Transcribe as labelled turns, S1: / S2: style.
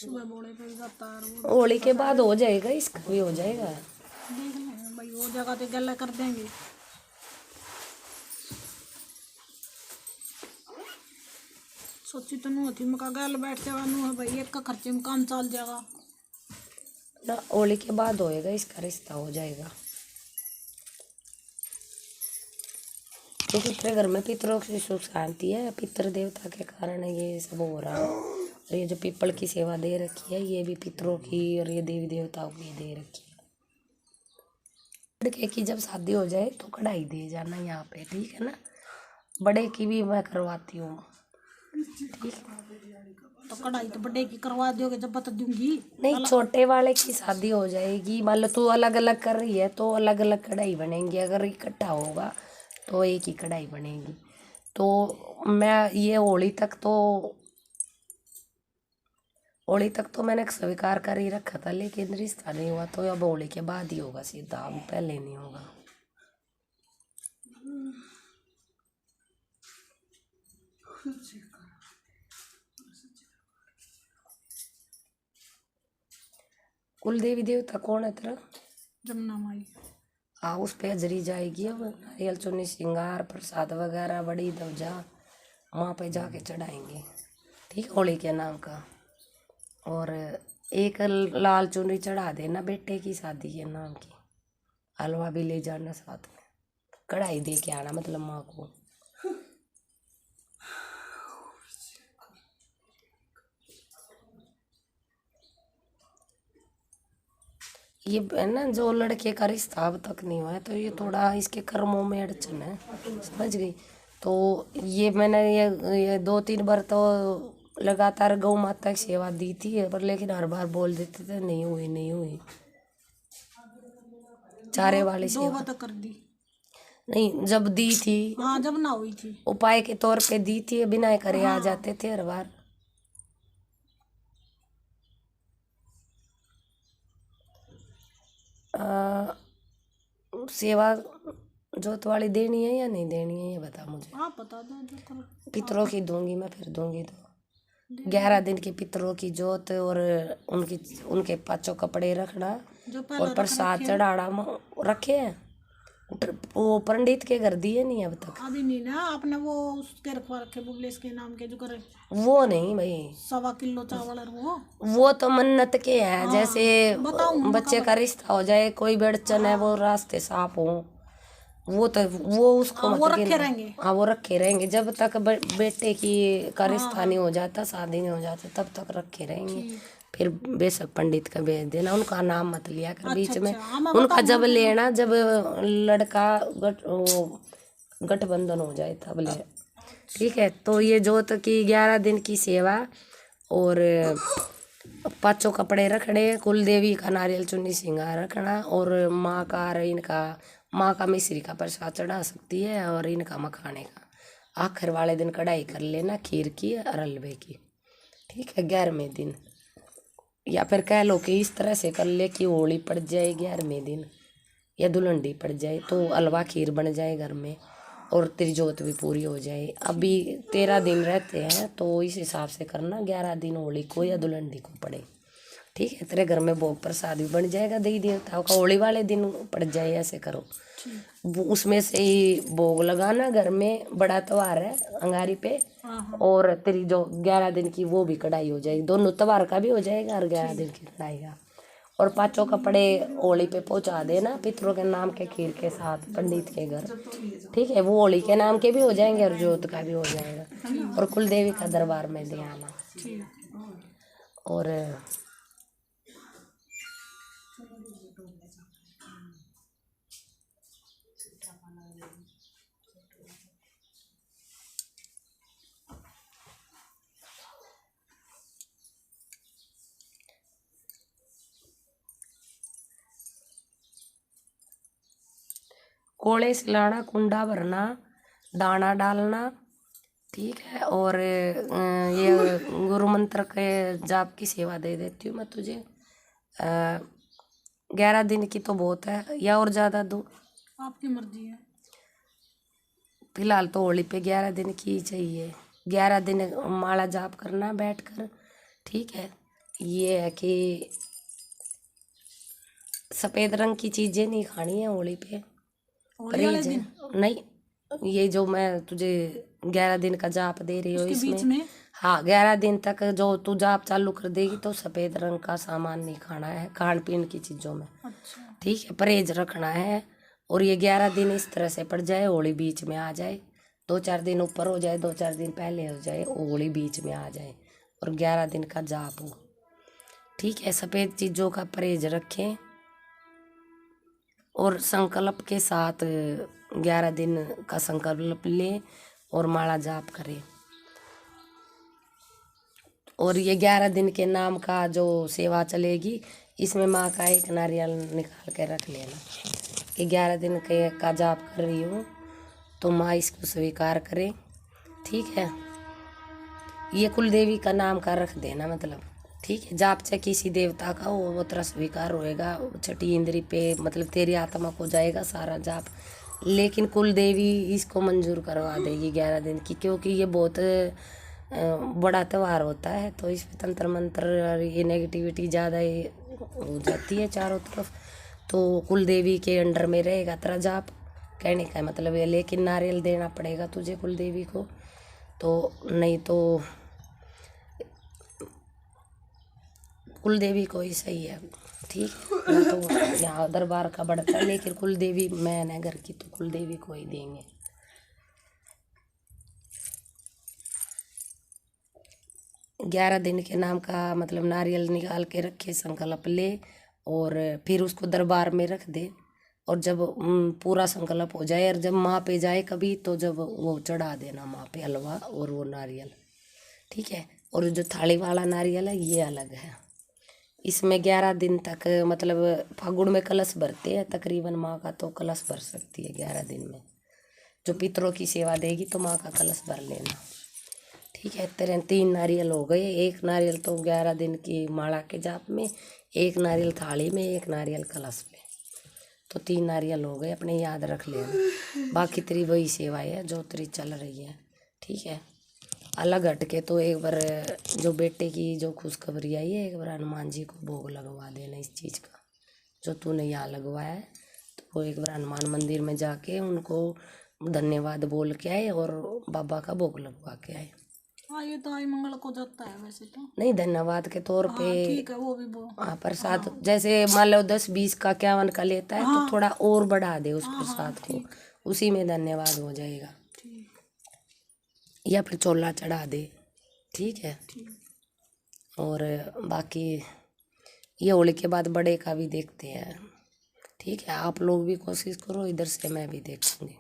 S1: सुबह बोले पे जाता है
S2: होली के बाद हो जाएगा, इसका भी हो जाएगा।
S1: देख लेंगे भाई, वो जगह तो गला कर देंगे। सोची तो नहीं होती, मैं गल बैठ जाएगा नू है भाई, एक का खर्चे में काम चल जाएगा
S2: ना। होली के बाद होएगा, इसका रिश्ता हो जाएगा, क्योंकि तेरे घर में पितरों की सुख शांति है, पितृ देवता के कारण ये सब हो रहा है। और ये जो पीपल की सेवा दे रखी है, ये भी पितरों की, और ये देवी देवताओं की दे रखी है। लड़के की जब शादी हो जाए तो कढ़ाई दे जाना यहाँ पे, ठीक है ना। बड़े की भी मैं करवाती हूँ, ठीक है।
S1: तो कढ़ाई तो बड़े की करवा दोगे जब बता दूंगी।
S2: नहीं, छोटे वाले की शादी हो जाएगी, मान लो तू अलग अलग कर रही है तो अलग अलग कढ़ाई बनेंगी, अगर इकट्ठा होगा तो एक ही कढ़ाई बनेगी। तो मैं ये होली तक तो मैंने स्वीकार कर ही रखा था, लेकिन रिश्ता नहीं हुआ, तो अब होली के बाद ही होगा सीधा, अब पहले नहीं होगा। कुल देवी देवता कौन है तेरा?
S1: जमुना माई।
S2: हाँ, उस पे हजरी जाएगी, अब नारियल चुन्नी श्रृंगार प्रसाद वगैरह बड़ी ध्वजा वहाँ पे जाके चढ़ाएंगे, ठीक, होली के नाम का। और एक लाल चुनरी चढ़ा देना बेटे की शादी के नाम की, हलवा भी ले जाना साथ में, कढ़ाई दे के आना, मतलब माँ को। ये है ना, जो लड़के का रिश्ता अब तक नहीं हुआ है, तो ये थोड़ा इसके कर्मों में अड़चन है, समझ गई। तो ये मैंने ये 2-3 बार तो लगातार गौ माता की सेवा दी थी, पर लेकिन हर बार बोल देते थे नहीं हुई नहीं हुई। चारे वाली
S1: दो
S2: सेवा
S1: बार तो कर दी।
S2: नहीं, जब दी थी,
S1: हाँ जब ना हुई थी,
S2: उपाय के तौर पे दी थी, बिना करे आ जाते थे हर बार। सेवा जोत वाली देनी है या नहीं देनी है, ये बता मुझे।
S1: हाँ बता दो जो करो।
S2: पितरों की दूंगी मैं, फिर दूंगी तो 11 दिन की पितरों की जोत, और उनके पाँचों कपड़े रखना,
S1: जो
S2: और
S1: पहले
S2: प्रसाद चढ़ाना रखे हैं। वो पंडित के घर दिए नहीं अब तक।
S1: अभी नहीं ना, आपने वो उसके रखवा रखे बुबलेस के नाम के जो करे,
S2: वो नहीं भाई,
S1: 1.25 किलो चावल और
S2: वो तो मन्नत के हैं।
S1: हाँ,
S2: जैसे
S1: बताऊं
S2: बच्चे का रिश्ता हो जाए, कोई बेड़चन है, वो रास्ते साफ हो, वो तो वो उसको
S1: हाँ,
S2: मत
S1: वो रखे
S2: गिनना।
S1: रहेंगे।
S2: हाँ, वो रखे रहेंगे जब तक बेटे की का रिश्ता नहीं हो जाता, शादी नहीं हो जाता, तब तक रखे रहेंगे। फिर बेशक पंडित का भेज देना, उनका नाम मत लिया कर बीच में। उनका जब लेना, जब लड़का गठबंधन हो जाए तब ले, ठीक है। तो ये जोत की 11 दिन की सेवा, और पाँचों कपड़े रखने, कुल देवी का नारियल चुन्नी श्रृंगार रखना, और माँ का और इनका, माँ का मिश्री का प्रसाद चढ़ा सकती है, और इनका मखाने का। आखिर वाले दिन कढ़ाई कर लेना खीर की और हलवे की, ठीक है, 11वें दिन। या फिर कह लो कि इस तरह से कर ले कि होली पड़ जाए 11वें दिन, या दुल्हनडी पड़ जाए, तो हलवा खीर बन जाए घर में, और तेरी जोत भी पूरी हो जाए। अभी 13 दिन रहते हैं, तो इस हिसाब से करना, 11 दिन होली को या दुल्हनडी को पड़े, ठीक है। तेरे घर में भोग प्रसाद भी बन जाएगा देवी देवताओं का, होली वाले दिन पड़ जाए, ऐसे करो। उसमें से ही भोग लगाना, घर में बड़ा त्योहार है अंगारी पे, और तेरी जो 11 दिन की वो भी कढ़ाई हो जाएगी, दोनों त्योहार का भी हो जाएगा और 11 दिन की कढ़ाई का। और पाँचों कपड़े होली पे पहुंचा देना पितरों के नाम के खीर के साथ पंडित के घर, ठीक है। वो होली के नाम के भी हो जाएंगे और जोत का भी हो जाएगा, और कुल देवी का दरबार में दे आना। और कोड़े से लाना, कुंडा भरना, दाना डालना, ठीक है। और ये गुरु मंत्र के जाप की सेवा दे देती हूँ मैं तुझे। 11 दिन की तो बहुत है, या और ज़्यादा दूँ?
S1: आपकी मर्जी है।
S2: फिलहाल तो होली पे 11 दिन की ही चाहिए। 11 दिन माला जाप करना बैठकर, ठीक है। ये है कि सफ़ेद रंग की चीज़ें नहीं खानी है होली पे,
S1: होली वाले
S2: परहेज है।
S1: दिन
S2: नहीं, ये जो मैं तुझे 11 दिन का जाप दे रही हूँ
S1: उसके बीच
S2: इसमें,
S1: में।
S2: हाँ 11 दिन तक जो तू जाप चालू कर देगी तो सफ़ेद रंग का सामान नहीं खाना है, खान पीन की चीज़ों में।
S1: अच्छा।
S2: ठीक है, परहेज रखना है। और ये 11 दिन इस तरह से पड़ जाए, होली बीच में आ जाए, 2-4 दिन ऊपर हो जाए, 2-4 दिन पहले हो जाए, होली बीच में आ जाए और 11 दिन का जाप हो। ठीक है, सफ़ेद चीज़ों का परहेज रखें और संकल्प के साथ 11 दिन का संकल्प लें और माला जाप करें। और ये 11 दिन के नाम का जो सेवा चलेगी, इसमें माँ का एक नारियल निकाल के रख लेना कि 11 दिन के का जाप कर रही हूँ तो माँ इसको स्वीकार करे। ठीक है, ये कुल देवी का नाम का रख देना, मतलब ठीक है। जाप चाहे किसी देवता का हो वो तेरा स्वीकार होएगा, छठी इंद्री पे मतलब तेरी आत्मा को जाएगा सारा जाप, लेकिन कुल देवी इसको मंजूर करवा देगी 11 दिन की, क्योंकि ये बहुत बड़ा त्यौहार होता है। तो इसमें तंत्र मंत्र और ये नेगेटिविटी ज़्यादा हो जाती है चारों तरफ, तो कुल देवी के अंडर में रहेगा तेरा जाप, कहने का मतलब ये। लेकिन नारियल देना पड़ेगा तुझे कुल देवी को, तो नहीं तो कुल देवी को ही सही है। ठीक है ना, तो यहाँ दरबार का बढ़ता है, लेकिन कुल देवी मैन है घर की, तो कुल देवी को ही देंगे। 11 दिन के नाम का मतलब नारियल निकाल के रखे, संकल्प ले और फिर उसको दरबार में रख दे। और जब पूरा संकल्प हो जाए और जब माँ पे जाए कभी, तो जब वो चढ़ा देना माँ पे हलवा और वो नारियल। ठीक है, और जो थाली वाला नारियल है ये अलग है। इसमें 11 दिन तक मतलब फागुन में कलश भरते हैं तकरीबन, माँ का तो कलश भर सकती है 11 दिन में। जो पितरों की सेवा देगी तो माँ का कलश भर लेना। ठीक है, तेरे 3 नारियल हो गए, एक नारियल तो 11 दिन की माला के जाप में, एक नारियल थाली में, एक नारियल कलश में, तो 3 नारियल हो गए, अपने याद रख लेना। बाकी तेरी वही सेवाएं है जो तेरी चल रही है। ठीक है, अलग हटके तो एक बार जो बेटे की जो खुशखबरी आई है, एक बार हनुमान जी को भोग लगवा देना इस चीज़ का जो तूने यहाँ लगवाया है, तो वो एक बार हनुमान मंदिर में जाके उनको धन्यवाद बोल के आए और बाबा का भोग लगवा के आए।
S1: हाँ, ये तो आई मंगल को जाता है वैसे तो।
S2: नहीं, धन्यवाद के तौर पे।
S1: हाँ ठीक है, वो भी वो।
S2: हाँ, प्रसाद जैसे मान लो 10-20 का 51 का लेता है, तो थोड़ा और बढ़ा दे उस
S1: हाँ
S2: प्रसाद को,
S1: ठीक
S2: उसी में धन्यवाद हो जाएगा,
S1: ठीक
S2: या फिर चोला चढ़ा दे। ठीक है,
S1: ठीक।
S2: और बाकी ये होली के बाद बड़े का भी देखते हैं। ठीक है, आप लोग भी कोशिश करो, इधर से मैं भी देखूंगी।